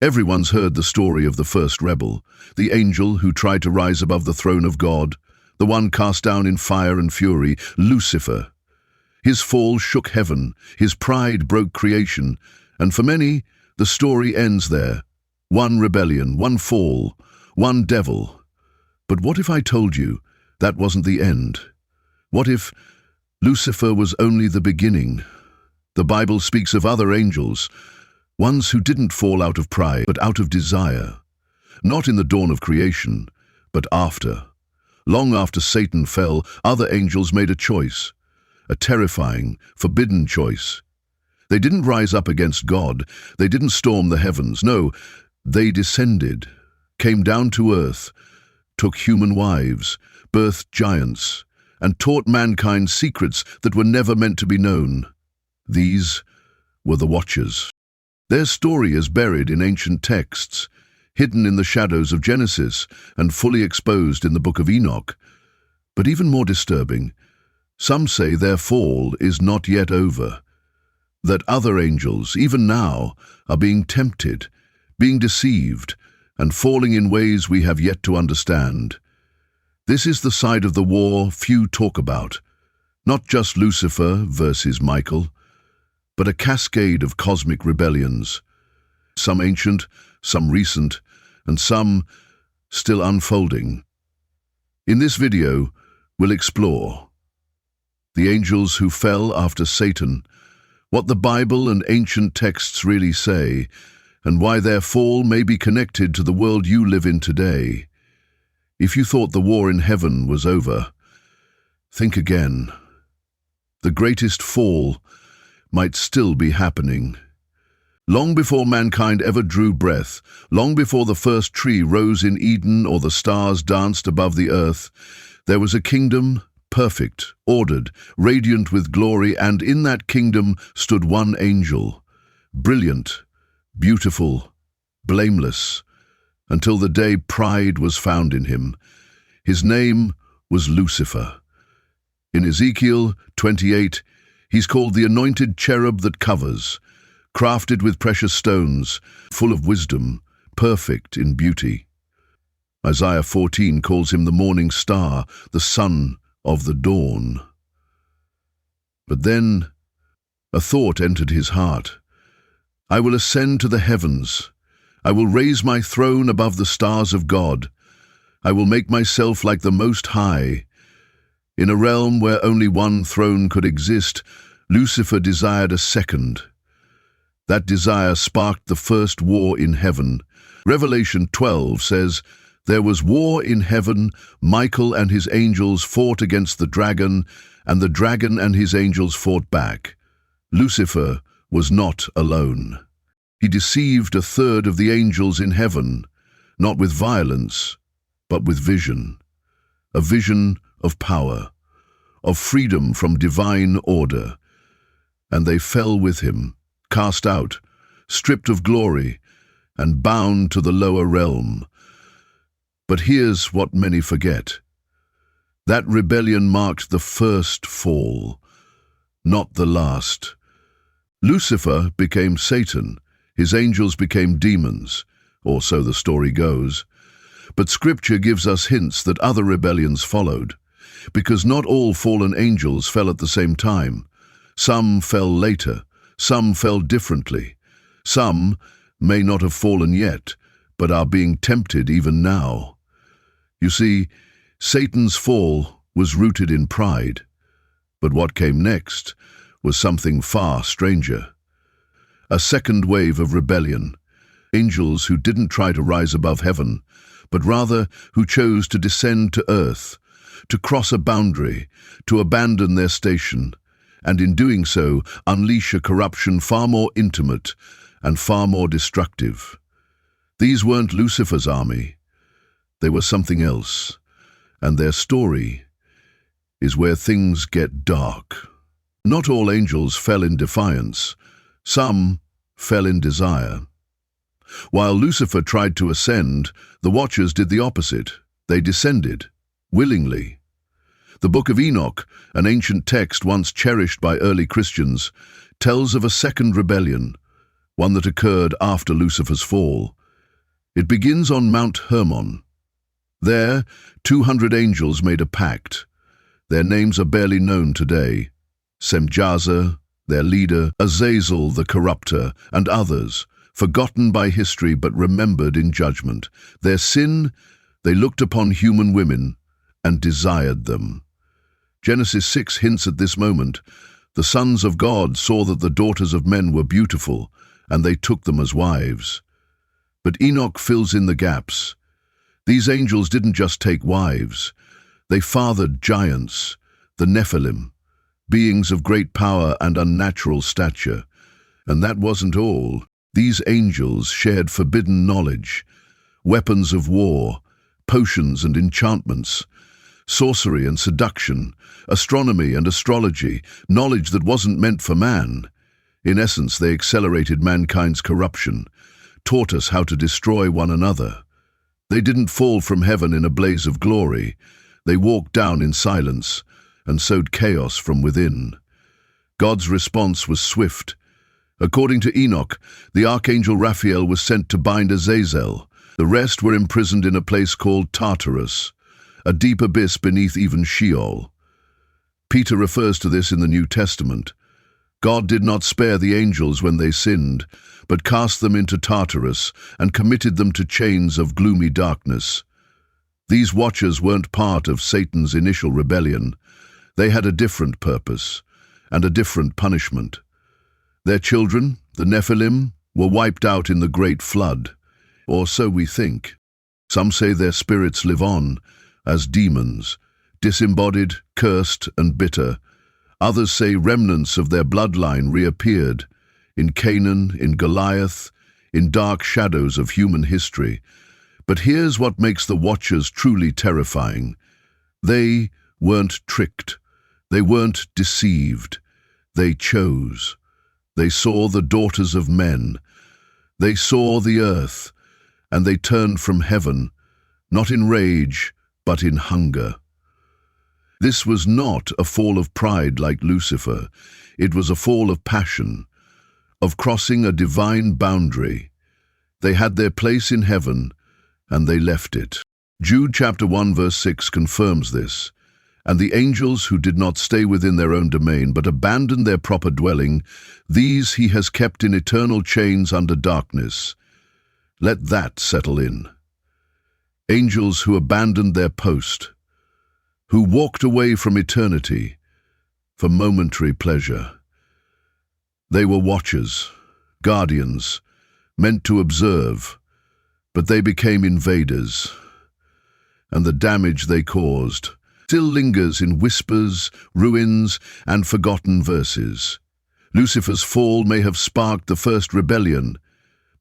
Everyone's heard the story of the first rebel, the angel who tried to rise above the throne of God, the one cast down in fire and fury, Lucifer. His fall shook heaven, his pride broke creation, and for many, the story ends there. One rebellion, one fall, one devil. But what if I told you that wasn't the end? What if Lucifer was only the beginning? The Bible speaks of other angels, ones who didn't fall out of pride, but out of desire. Not in the dawn of creation, but after. Long after Satan fell, other angels made a choice, a terrifying, forbidden choice. They didn't rise up against God, they didn't storm the heavens, no, they descended, came down to earth, took human wives, birthed giants, and taught mankind secrets that were never meant to be known. These were the Watchers. Their story is buried in ancient texts, hidden in the shadows of Genesis and fully exposed in the Book of Enoch. But even more disturbing, some say their fall is not yet over, that other angels, even now, are being tempted, being deceived, and falling in ways we have yet to understand. This is the side of the war few talk about, not just Lucifer versus Michael, but a cascade of cosmic rebellions, some ancient, some recent, and some still unfolding. In this video, we'll explore the angels who fell after Satan, what the Bible and ancient texts really say, and why their fall may be connected to the world you live in today. If you thought the war in heaven was over, think again. The greatest fall might still be happening. Long before mankind ever drew breath, long before the first tree rose in Eden or the stars danced above the earth, there was a kingdom, perfect, ordered, radiant with glory, and in that kingdom stood one angel, brilliant, beautiful, blameless, until the day pride was found in him. His name was Lucifer. In Ezekiel 28, he's called the anointed cherub that covers, crafted with precious stones, full of wisdom, perfect in beauty. Isaiah 14 calls him the morning star, the son of the dawn. But then a thought entered his heart. I will ascend to the heavens. I will raise my throne above the stars of God. I will make myself like the Most High. In a realm where only one throne could exist, Lucifer desired a second. That desire sparked the first war in heaven. Revelation 12 says, "There was war in heaven, Michael and his angels fought against the dragon, and the dragon and his angels fought back." Lucifer was not alone. He deceived a third of the angels in heaven, not with violence, but with vision. A vision of power, of freedom from divine order. And they fell with him, cast out, stripped of glory, and bound to the lower realm. But here's what many forget. That rebellion marked the first fall, not the last. Lucifer became Satan, his angels became demons, or so the story goes. But Scripture gives us hints that other rebellions followed, because not all fallen angels fell at the same time. Some fell later, some fell differently. Some may not have fallen yet, but are being tempted even now. You see, Satan's fall was rooted in pride, but what came next was something far stranger. A second wave of rebellion, angels who didn't try to rise above heaven, but rather who chose to descend to earth, to cross a boundary, to abandon their station, and in doing so unleash a corruption far more intimate and far more destructive. These weren't Lucifer's army. They were something else, and their story is where things get dark. Not all angels fell in defiance. Some fell in desire. While Lucifer tried to ascend, the Watchers did the opposite. They descended, willingly. The Book of Enoch, an ancient text once cherished by early Christians, tells of a second rebellion, one that occurred after Lucifer's fall. It begins on Mount Hermon. There, 200 angels made a pact. Their names are barely known today. Semjaza, their leader, Azazel the corrupter, and others, forgotten by history but remembered in judgment. Their sin, they looked upon human women and desired them. Genesis 6 hints at this moment. The sons of God saw that the daughters of men were beautiful, and they took them as wives. But Enoch fills in the gaps. These angels didn't just take wives. They fathered giants, the Nephilim, beings of great power and unnatural stature. And that wasn't all. These angels shared forbidden knowledge, weapons of war, potions and enchantments, sorcery and seduction, astronomy and astrology, knowledge that wasn't meant for man. In essence, they accelerated mankind's corruption, taught us how to destroy one another. They didn't fall from heaven in a blaze of glory. They walked down in silence and sowed chaos from within. God's response was swift. According to Enoch, the archangel Raphael was sent to bind Azazel. The rest were imprisoned in a place called Tartarus, a deep abyss beneath even Sheol. Peter refers to this in the New Testament. God did not spare the angels when they sinned, but cast them into Tartarus and committed them to chains of gloomy darkness. These watchers weren't part of Satan's initial rebellion. They had a different purpose and a different punishment. Their children, the Nephilim, were wiped out in the Great Flood, or so we think. Some say their spirits live on as demons, disembodied, cursed, and bitter. Others say remnants of their bloodline reappeared in Canaan, in Goliath, in dark shadows of human history. But here's what makes the Watchers truly terrifying. They weren't tricked. They weren't deceived. They chose. They saw the daughters of men. They saw the earth, and they turned from heaven, not in rage, but in hunger. This was not a fall of pride like Lucifer. It was a fall of passion, of crossing a divine boundary. They had their place in heaven, and they left it. Jude chapter 1 verse 6 confirms this. And the angels who did not stay within their own domain, but abandoned their proper dwelling, these he has kept in eternal chains under darkness. Let that settle in. Angels who abandoned their post, who walked away from eternity for momentary pleasure. They were watchers, guardians, meant to observe, but they became invaders, and the damage they caused still lingers in whispers, ruins, and forgotten verses. Lucifer's fall may have sparked the first rebellion,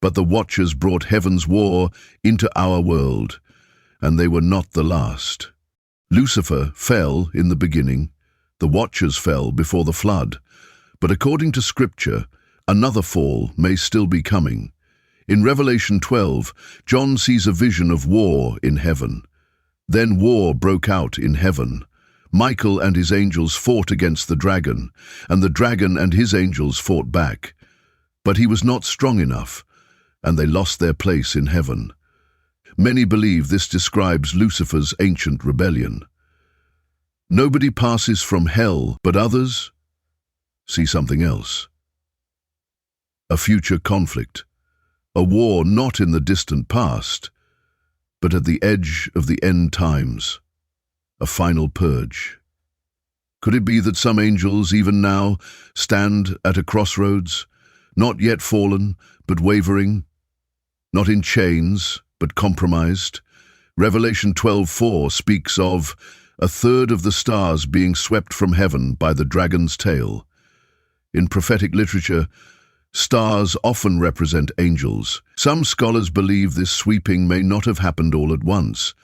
but the Watchers brought heaven's war into our world, and they were not the last. Lucifer fell in the beginning, the Watchers fell before the flood, but according to Scripture, another fall may still be coming. In Revelation 12, John sees a vision of war in heaven. Then war broke out in heaven. Michael and his angels fought against the dragon, and the dragon and his angels fought back. But he was not strong enough, and they lost their place in heaven. Many believe this describes Lucifer's ancient rebellion. Nobody passes from hell, but others see something else. A future conflict, a war not in the distant past, but at the edge of the end times, a final purge. Could it be that some angels, even now, stand at a crossroads, not yet fallen, but wavering, not in chains, but compromised? Revelation 12:4 speaks of a third of the stars being swept from heaven by the dragon's tail. In prophetic literature, stars often represent angels. Some scholars believe this sweeping may not have happened all at once.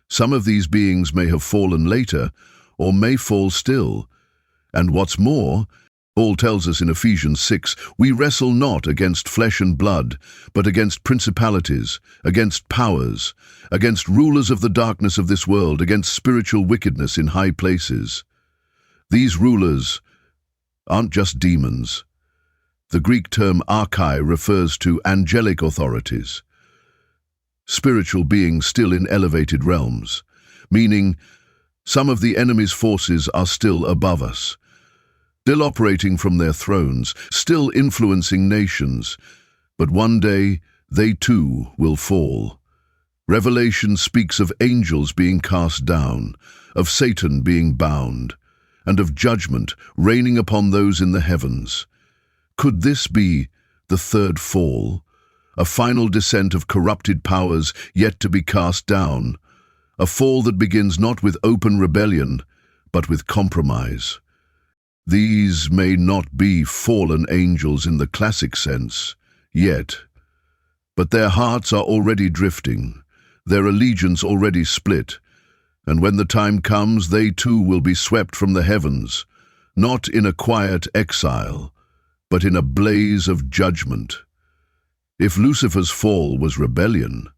Some of these beings may have fallen later, or may fall still. And what's more, Paul tells us in Ephesians 6, we wrestle not against flesh and blood, but against principalities, against powers, against rulers of the darkness of this world, against spiritual wickedness in high places. These rulers aren't just demons. The Greek term archai refers to angelic authorities, spiritual beings still in elevated realms, meaning some of the enemy's forces are still above us, still operating from their thrones, still influencing nations, but one day they too will fall. Revelation speaks of angels being cast down, of Satan being bound, and of judgment raining upon those in the heavens. Could this be the third fall, a final descent of corrupted powers yet to be cast down, a fall that begins not with open rebellion, but with compromise? These may not be fallen angels in the classic sense, yet, but their hearts are already drifting, their allegiance already split, and when the time comes, they too will be swept from the heavens, not in a quiet exile, but in a blaze of judgment. If Lucifer's fall was rebellion,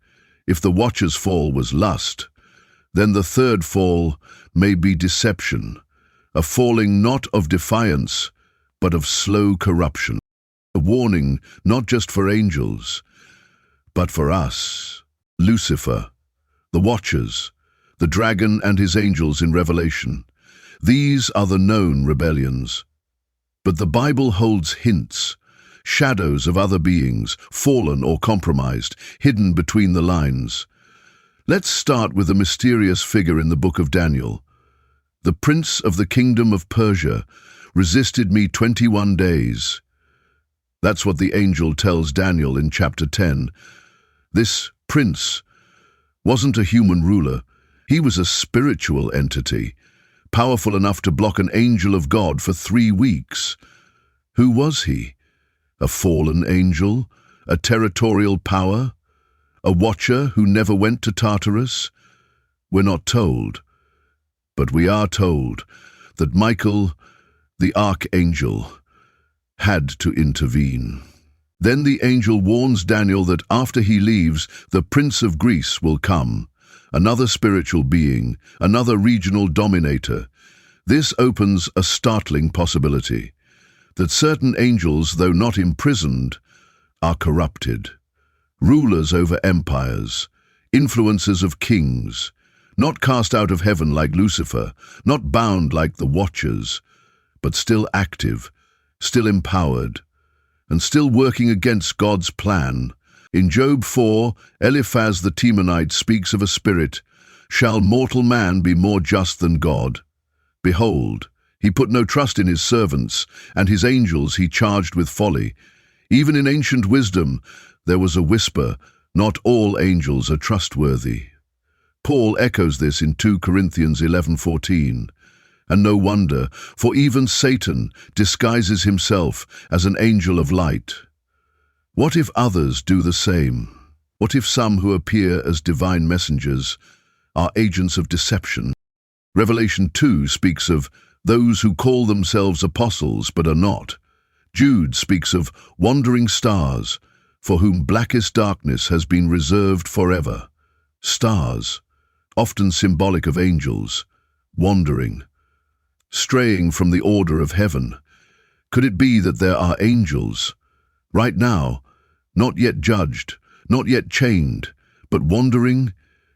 if the Watcher's fall was lust, then the third fall may be deception, a falling not of defiance, but of slow corruption. A warning not just for angels, but for us. Lucifer, the Watchers, the dragon and his angels in Revelation. These are the known rebellions. But the Bible holds hints, shadows of other beings, fallen or compromised, hidden between the lines. Let's start with a mysterious figure in the book of Daniel. The prince of the kingdom of Persia resisted me 21 days. That's what the angel tells Daniel in chapter 10. This prince wasn't a human ruler. He was a spiritual entity, powerful enough to block an angel of God for 3 weeks. Who was he? A fallen angel? A territorial power? A watcher who never went to Tartarus? We're not told. But we are told that Michael, the archangel, had to intervene. Then the angel warns Daniel that after he leaves, the prince of Greece will come, another spiritual being, another regional dominator. This opens a startling possibility, that certain angels, though not imprisoned, are corrupted. Rulers over empires, influencers of kings, not cast out of heaven like Lucifer, not bound like the Watchers, but still active, still empowered, and still working against God's plan. In Job 4, Eliphaz the Temanite speaks of a spirit, "Shall mortal man be more just than God? Behold, he put no trust in his servants, and his angels he charged with folly. Even in ancient wisdom there was a whisper, not all angels are trustworthy." Paul echoes this in 2 Corinthians 11:14. And no wonder, for even Satan disguises himself as an angel of light. What if others do the same? What if some who appear as divine messengers are agents of deception? Revelation 2 speaks of those who call themselves apostles but are not. Jude speaks of wandering stars, for whom blackest darkness has been reserved forever. Stars, often symbolic of angels, wandering, straying from the order of heaven. Could it be that there are angels, right now, not yet judged, not yet chained, but wandering,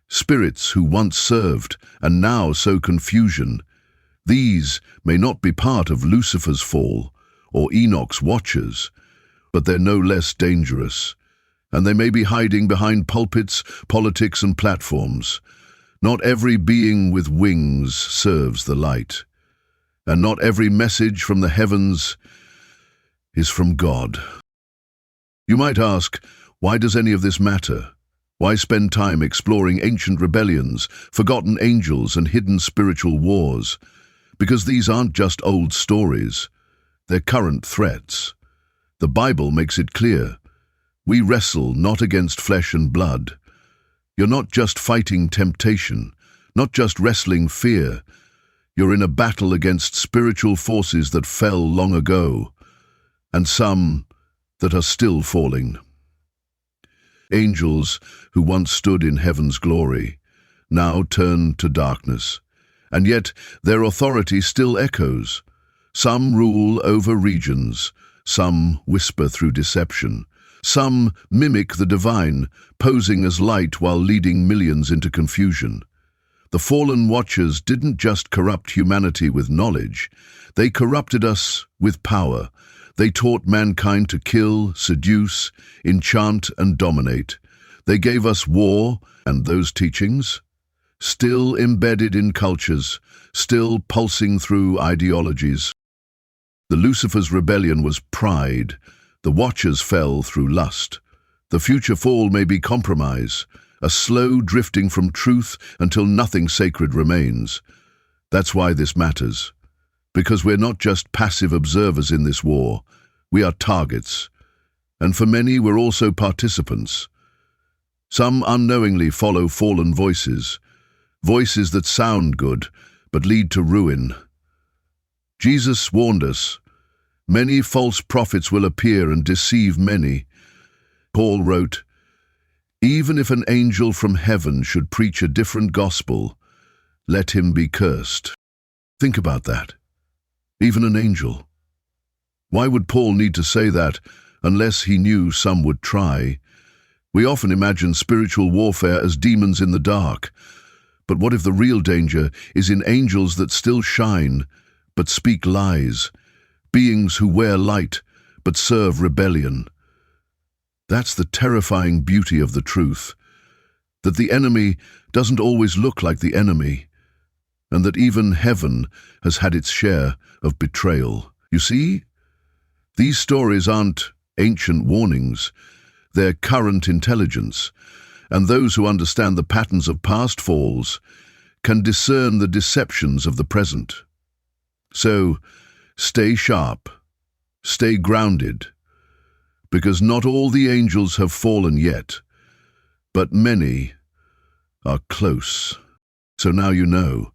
spirits who once served and now sow confusion? These may not be part of Lucifer's fall or Enoch's watchers, but they're no less dangerous, and they may be hiding behind pulpits, politics, and platforms. Not every being with wings serves the light, and not every message from the heavens is from God. You might ask, why does any of this matter? Why spend time exploring ancient rebellions, forgotten angels, and hidden spiritual wars? Because these aren't just old stories, they're current threats. The Bible makes it clear. We wrestle not against flesh and blood. You're not just fighting temptation, not just wrestling fear. You're in a battle against spiritual forces that fell long ago, and some that are still falling. Angels who once stood in heaven's glory now turn to darkness, and yet their authority still echoes. Some rule over regions, Some whisper through deception. Some mimic the divine, posing as light while leading millions into confusion. The fallen Watchers didn't just corrupt humanity with knowledge, they corrupted us with power. They taught mankind to kill, seduce, enchant, and dominate. They gave us war, and those teachings, still embedded in cultures, still pulsing through ideologies. The Lucifer's rebellion was pride. The Watchers fell through lust. The future fall may be compromise, a slow drifting from truth until nothing sacred remains. That's why this matters. Because we're not just passive observers in this war, we are targets. And for many, we're also participants. Some unknowingly follow fallen voices, voices that sound good, but lead to ruin. Jesus warned us, many false prophets will appear and deceive many. Paul wrote, even if an angel from heaven should preach a different gospel, let him be cursed. Think about that. Even an angel. Why would Paul need to say that unless he knew some would try? We often imagine spiritual warfare as demons in the dark. But what if the real danger is in angels that still shine, but speak lies? Beings who wear light, but serve rebellion. That's the terrifying beauty of the truth. That the enemy doesn't always look like the enemy. And that even heaven has had its share of betrayal. You see? These stories aren't ancient warnings. They're current intelligence. And those who understand the patterns of past falls can discern the deceptions of the present. So, stay sharp. Stay grounded. Because not all the angels have fallen yet, but many are close. So now you know.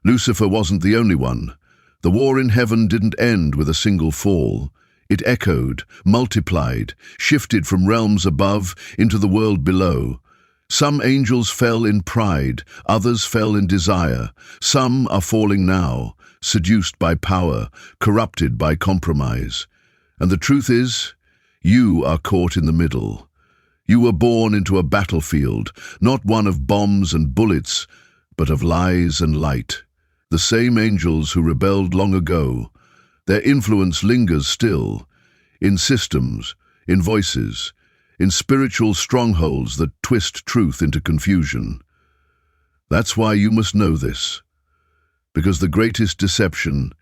Lucifer wasn't the only one. The war in heaven didn't end with a single fall. It echoed, multiplied, shifted from realms above into the world below. Some angels fell in pride, others fell in desire. Some are falling now, seduced by power, corrupted by compromise. And the truth is, you are caught in the middle. You were born into a battlefield, not one of bombs and bullets, but of lies and light. The same angels who rebelled long ago, their influence lingers still, in systems, in voices, in spiritual strongholds that twist truth into confusion. That's why you must know this, because the greatest deception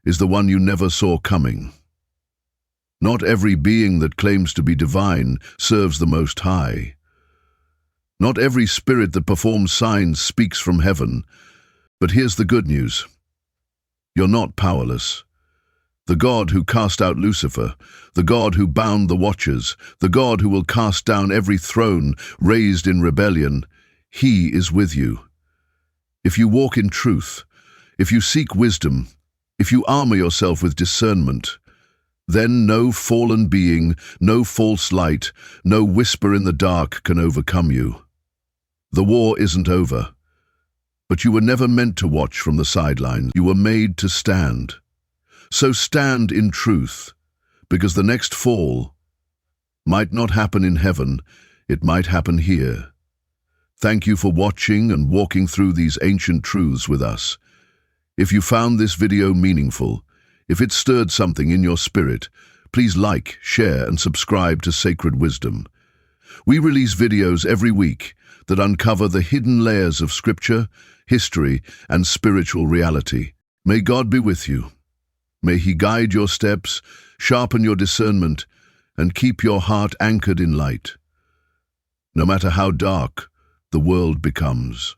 is the one you never saw coming. Not every being that claims to be divine serves the Most High. Not every spirit that performs signs speaks from heaven. But here's the good news. You're not powerless. The God who cast out Lucifer, the God who bound the Watchers, the God who will cast down every throne raised in rebellion, He is with you. If you walk in truth, if you seek wisdom, if you armor yourself with discernment, then no fallen being, no false light, no whisper in the dark can overcome you. The war isn't over. But you were never meant to watch from the sidelines. You were made to stand. So stand in truth, because the next fall might not happen in heaven, it might happen here. Thank you for watching and walking through these ancient truths with us. If you found this video meaningful, if it stirred something in your spirit, please like, share, and subscribe to Sacred Wisdom. We release videos every week that uncover the hidden layers of scripture, history, and spiritual reality. May God be with you. May He guide your steps, sharpen your discernment, and keep your heart anchored in light. No matter how dark the world becomes.